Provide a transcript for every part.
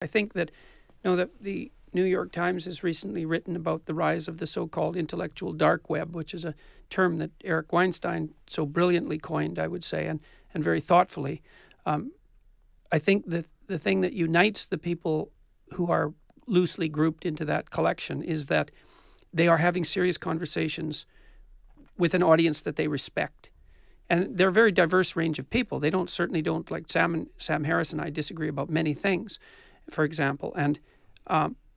I think that, that the New York Times has recently written about the rise of the so-called intellectual dark web, which is a term that Eric Weinstein so brilliantly coined, I would say, and very thoughtfully. I think that the thing that unites the people who are loosely grouped into that collection is that they are having serious conversations with an audience that they respect. And they're a very diverse range of people. They certainly don't, like Sam Harris and I disagree about many things, for example.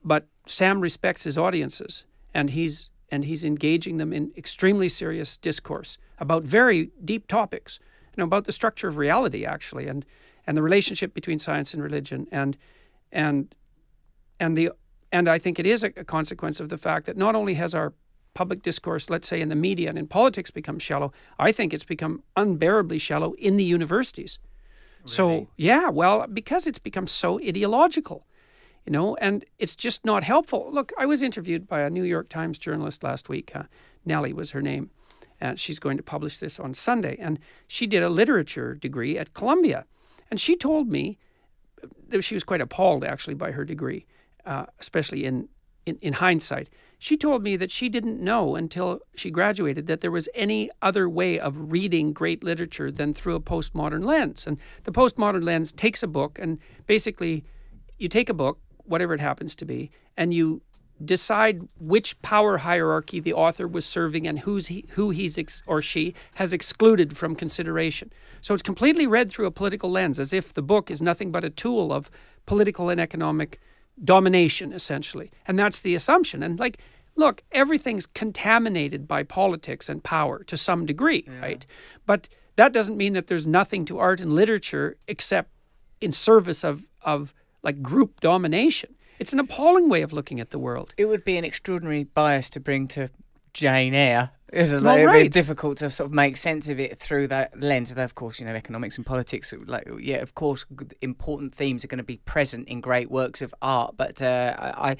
But Sam respects his audiences, and he's engaging them in extremely serious discourse about very deep topics, about the structure of reality, actually, and the relationship between science and religion, and I think it is a consequence of the fact that not only has our public discourse, let's say in the media and in politics, become shallow, I think it's become unbearably shallow in the universities. Really? So, yeah, well, because it's become so ideological, and it's just not helpful. Look, I was interviewed by a New York Times journalist last week. Nellie was her name. And she's going to publish this on Sunday. And she did a literature degree at Columbia. And she told me that she was quite appalled, actually, by her degree, especially in hindsight. She told me that she didn't know until she graduated that there was any other way of reading great literature than through a postmodern lens. And the postmodern lens takes a book, and basically you take a book, whatever it happens to be, and you decide which power hierarchy the author was serving and who she has excluded from consideration. So it's completely read through a political lens, as if the book is nothing but a tool of political and economic domination, essentially. And that's the assumption. And look, everything's contaminated by politics and power to some degree, right? But that doesn't mean that there's nothing to art and literature except in service of group domination. It's an appalling way of looking at the world. It would be an extraordinary bias to bring to Jane Eyre. It would be difficult to sort of make sense of it through that lens. Though, of course, economics and politics, of course, important themes are going to be present in great works of art. But I'm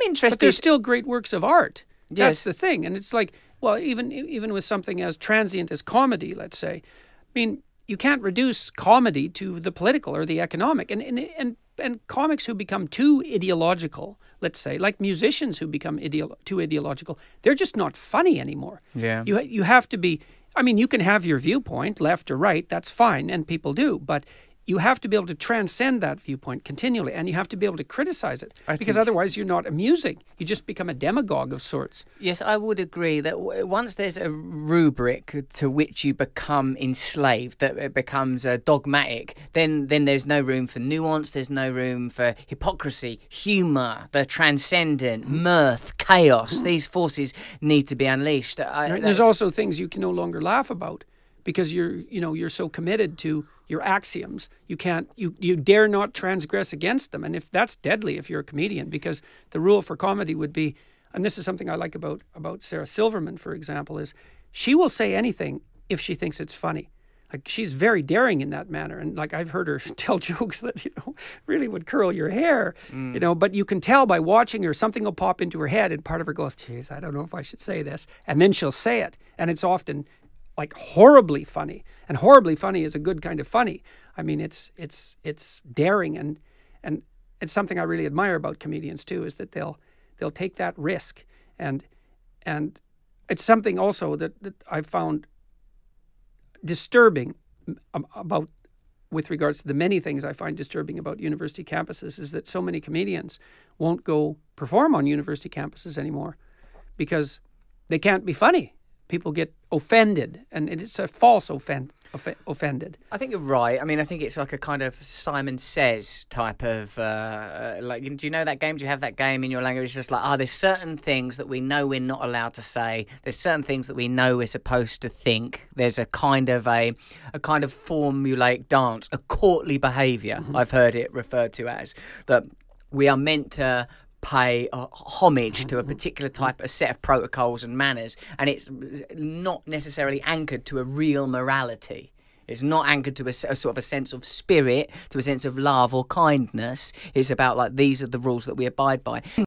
interested. But there's still great works of art. That's the thing. And it's even with something as transient as comedy, let's say, you can't reduce comedy to the political or the economic. And comics who become too ideological, let's say, like musicians who become too ideological, they're just not funny anymore. Yeah. You have to be, you can have your viewpoint, left or right, that's fine, and people do, but you have to be able to transcend that viewpoint continually, and you have to be able to criticize it, because otherwise you're not amusing. You just become a demagogue of sorts. Yes, I would agree that once there's a rubric to which you become enslaved, that it becomes dogmatic, then there's no room for nuance, there's no room for hypocrisy, humour, the transcendent, mirth, chaos. These forces need to be unleashed. There's also things you can no longer laugh about, because you're so committed to your axioms, you dare not transgress against them. And if that's deadly, if you're a comedian, because the rule for comedy would be, and this is something I like about Sarah Silverman, for example, is she will say anything if she thinks it's funny. She's very daring in that manner. And I've heard her tell jokes that, really would curl your hair, but you can tell by watching her, something will pop into her head and part of her goes, geez, I don't know if I should say this. And then she'll say it. And it's often horribly funny, and horribly funny is a good kind of funny. It's daring, and it's something I really admire about comedians too, is that they'll take that risk, and it's something also that I've found disturbing about, with regards to the many things I find disturbing about university campuses, is that so many comedians won't go perform on university campuses anymore because they can't be funny. People get offended, and it's a false offended. I think you're right. I think it's like a kind of Simon Says type of, do you know that game? Do you have that game in your language? It's just there's certain things that we know we're not allowed to say. There's certain things that we know we're supposed to think. There's a kind of formulaic dance, a courtly behaviour, I've heard it referred to as, that we are meant to pay homage to a particular a set of protocols and manners, and it's not necessarily anchored to a real morality. It's not anchored to a sort of a sense of spirit, to a sense of love or kindness. It's about these are the rules that we abide by.